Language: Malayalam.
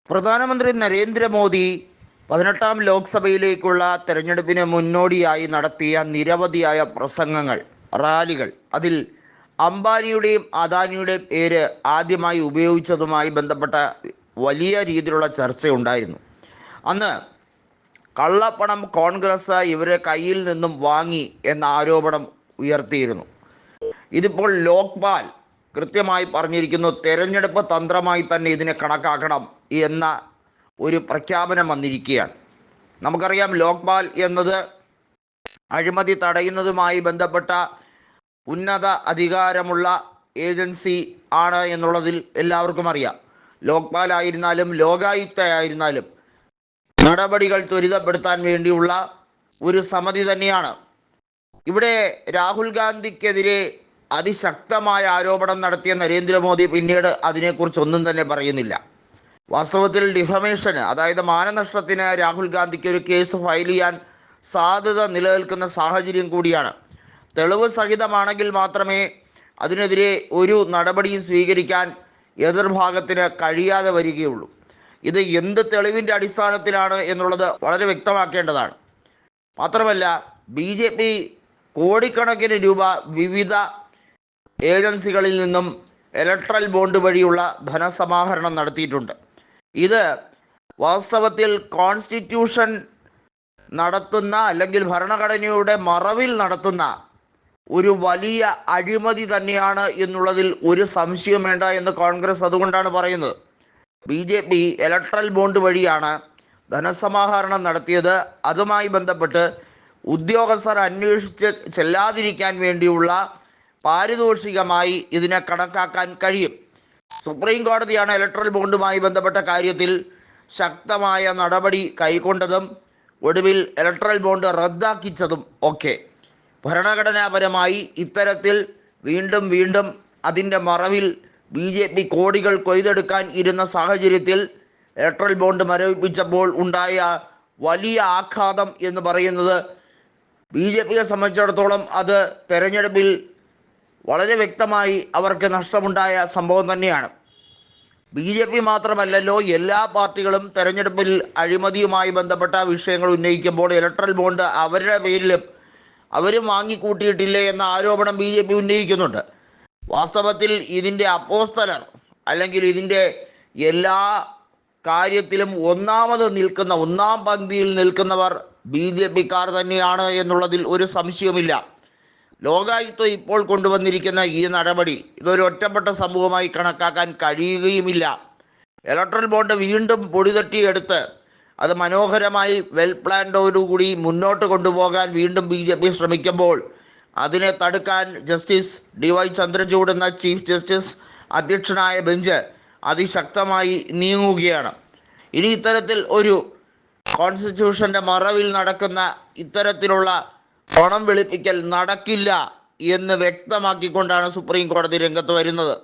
പ്രധാനമന്ത്രി നരേന്ദ്രമോദി 18ാം ലോക്സഭയിലേക്കുള്ള തെരഞ്ഞെടുപ്പിന് മുന്നോടിയായി നടത്തിയ നിരവധിയായ പ്രസംഗങ്ങൾ, റാലികൾ, അതിൽ അംബാനിയുടെയും അദാനിയുടെയും പേര് ആദ്യമായി ഉപയോഗിച്ചതുമായി ബന്ധപ്പെട്ട വലിയ രീതിയിലുള്ള ചർച്ചയുണ്ടായിരുന്നു. അന്ന് കള്ളപ്പണം കോൺഗ്രസ് ഇവരെ കയ്യിൽ നിന്നും വാങ്ങി എന്ന ആരോപണം ഉയർത്തിയിരുന്നു. ഇതിപ്പോൾ ലോക്പാൽ കൃത്യമായി പറഞ്ഞിരിക്കുന്നു, തെരഞ്ഞെടുപ്പ് തന്ത്രമായി തന്നെ ഇതിനെ കണക്കാക്കണം എന്ന ഒരു പ്രഖ്യാപനം വന്നിരിക്കുകയാണ്. നമുക്കറിയാം, ലോക്പാൽ എന്നത് അഴിമതി തടയുന്നതുമായി ബന്ധപ്പെട്ട ഉന്നത അധികാരമുള്ള ഏജൻസി ആണ് എന്നുള്ളതിൽ എല്ലാവർക്കും അറിയാം. ലോക്പാൽ ആയിരുന്നാലും ലോകായുക്ത ആയിരുന്നാലും നടപടികൾ ത്വരിതപ്പെടുത്താൻ വേണ്ടിയുള്ള ഒരു സമിതി തന്നെയാണ്. ഇവിടെ രാഹുൽ ഗാന്ധിക്കെതിരെ അതിശക്തമായ ആരോപണം നടത്തിയ നരേന്ദ്രമോദി പിന്നീട് അതിനെക്കുറിച്ചൊന്നും തന്നെ പറയുന്നില്ല. വാസ്തവത്തിൽ ഡിഫമേഷന്, അതായത് മാനനഷ്ടത്തിന് രാഹുൽ ഗാന്ധിക്ക് ഒരു കേസ് ഫയൽ ചെയ്യാൻ സാധ്യത നിലനിൽക്കുന്ന സാഹചര്യം കൂടിയാണ്. തെളിവ് സഹിതമാണെങ്കിൽ മാത്രമേ അതിനെതിരെ ഒരു നടപടിയും സ്വീകരിക്കാൻ എതിർഭാഗത്തിന് കഴിയാതെ വരികയുള്ളൂ. ഇത് എന്ത് തെളിവിൻ്റെ അടിസ്ഥാനത്തിലാണ് എന്നുള്ളത് വളരെ വ്യക്തമാക്കേണ്ടതാണ്. മാത്രമല്ല, BJP കോടിക്കണക്കിന് രൂപ വിവിധ ഏജൻസികളിൽ നിന്നും ഇലക്ട്രൽ ബോണ്ട് വഴിയുള്ള ധനസമാഹരണം നടത്തിയിട്ടുണ്ട്. ഇത് വാസ്തവത്തിൽ കോൺസ്റ്റിറ്റ്യൂഷൻ നടത്തുന്ന, അല്ലെങ്കിൽ ഭരണഘടനയുടെ മറവിൽ നടത്തുന്ന ഒരു വലിയ അഴിമതി തന്നെയാണ് എന്നുള്ളതിൽ ഒരു സംശയം വേണ്ട എന്ന് കോൺഗ്രസ് അതുകൊണ്ടാണ് പറയുന്നത്. BJP ഇലക്ട്രൽ ബോണ്ട് വഴിയാണ് ധനസമാഹരണം നടത്തിയത്. അതുമായി ബന്ധപ്പെട്ട് ഉദ്യോഗസ്ഥർ അന്വേഷിച്ച് ചെല്ലാതിരിക്കാൻ വേണ്ടിയുള്ള പാരിതോഷികമായി ഇതിനെ കണക്കാക്കാൻ കഴിയും. സുപ്രീം കോടതിയാണ് ഇലക്ട്രൽ ബോണ്ടുമായി ബന്ധപ്പെട്ട കാര്യത്തിൽ ശക്തമായ നടപടി കൈക്കൊണ്ടതും ഒടുവിൽ ഇലക്ട്രൽ ബോണ്ട് റദ്ദാക്കിച്ചതും ഒക്കെ. ഭരണഘടനാപരമായി ഇത്തരത്തിൽ വീണ്ടും വീണ്ടും അതിൻ്റെ മറവിൽ BJP കോടികൾ കൊയ്തെടുക്കാൻ ഇരുന്ന സാഹചര്യത്തിൽ ഇലക്ട്രൽ ബോണ്ട് മരവിപ്പിച്ചപ്പോൾ ഉണ്ടായ വലിയ ആഘാതം എന്ന് പറയുന്നത് BJPയെ സംബന്ധിച്ചിടത്തോളം അത് തെരഞ്ഞെടുപ്പിൽ വളരെ വ്യക്തമായി അവർക്ക് നഷ്ടമുണ്ടായ സംഭവം തന്നെയാണ്. BJP മാത്രമല്ലല്ലോ, എല്ലാ പാർട്ടികളും തെരഞ്ഞെടുപ്പിൽ അഴിമതിയുമായി ബന്ധപ്പെട്ട വിഷയങ്ങൾ ഉന്നയിക്കുമ്പോൾ ഇലക്ട്രൽ ബോണ്ട് അവരുടെ പേരിലും അവരും വാങ്ങിക്കൂട്ടിയിട്ടില്ലേ എന്ന ആരോപണം BJP ഉന്നയിക്കുന്നുണ്ട്. വാസ്തവത്തിൽ ഇതിൻ്റെ അപ്പോസ്തലർ, അല്ലെങ്കിൽ ഇതിൻ്റെ എല്ലാ കാര്യത്തിലും ഒന്നാം പങ്ക്തിയിൽ നിൽക്കുന്നവർ BJPക്കാർ തന്നെയാണ് എന്നുള്ളതിൽ ഒരു സംശയവുമില്ല. ലോകായുക്ത ഇപ്പോൾ കൊണ്ടുവന്നിരിക്കുന്ന ഈ നടപടി ഇതൊരു ഒറ്റപ്പെട്ട സംഭവമായി കണക്കാക്കാൻ കഴിയുകയുമില്ല. ഇലക്ട്രൽ ബോണ്ട് വീണ്ടും പൊടിതട്ടിയെടുത്ത് അത് മനോഹരമായി വെൽ പ്ലാൻഡോടുകൂടി മുന്നോട്ട് കൊണ്ടുപോകാൻ വീണ്ടും BJP ശ്രമിക്കുമ്പോൾ അതിനെ തടുക്കാൻ ജസ്റ്റിസ് DY ചന്ദ്രചൂഡ് എന്ന ചീഫ് ജസ്റ്റിസ് അധ്യക്ഷനായ ബെഞ്ച് അതിശക്തമായി നീങ്ങുകയാണ്. ഇനി ഇത്തരത്തിൽ ഒരു കോൺസ്റ്റിറ്റ്യൂഷൻ്റെ മറവിൽ നടക്കുന്ന ഇത്തരത്തിലുള്ള പണം വെളുപ്പിക്കൽ നടക്കില്ല എന്ന് വ്യക്തമാക്കിക്കൊണ്ടാണ് സുപ്രീം കോടതി രംഗത്ത് വരുന്നത്.